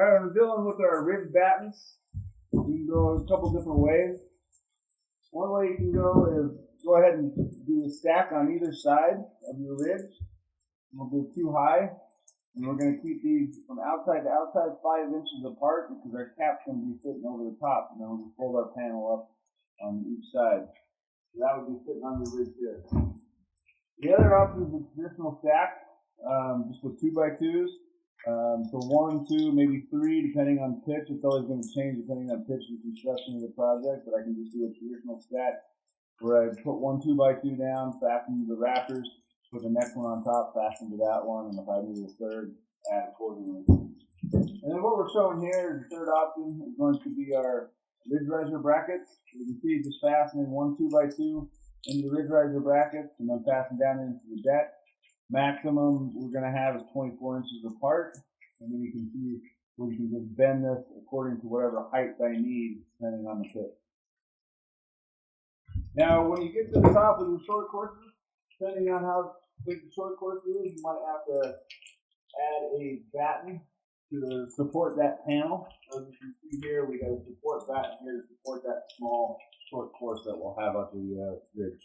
Alright, we're dealing with our ridge battens. We can go a couple different ways. One way you can go is go ahead and do a stack on either side of your ridge. We'll do two high, and we're going to keep these from outside to outside 5 inches apart because our cap's going to be sitting over the top, and then we'll just fold our panel up on each side. So that would be sitting on your ridge here. The other option is a traditional stack, just with 2x2s. So 1, 2, maybe 3, depending on pitch. It's always going to change depending on pitch and construction of the project, but I can just do a traditional stack where I put 1 2x2 down, fasten to the rafters, put the next one on top, fasten to that one, and if I need a third, add accordingly. And then what we're showing here is the third option is going to be our ridge riser brackets. You can see just fastening 1 2x2 into the ridge riser brackets and then fasten down into the deck. Maximum we're going to have is 24 inches apart, and then you can see we can just bend this according to whatever height I need, depending on the pitch. Now, when you get to the top of your short courses, depending on how big the short course is, you might have to add a batten to support that panel. As you can see here, we got a support batten here to support that small short course that we'll have up the ridge.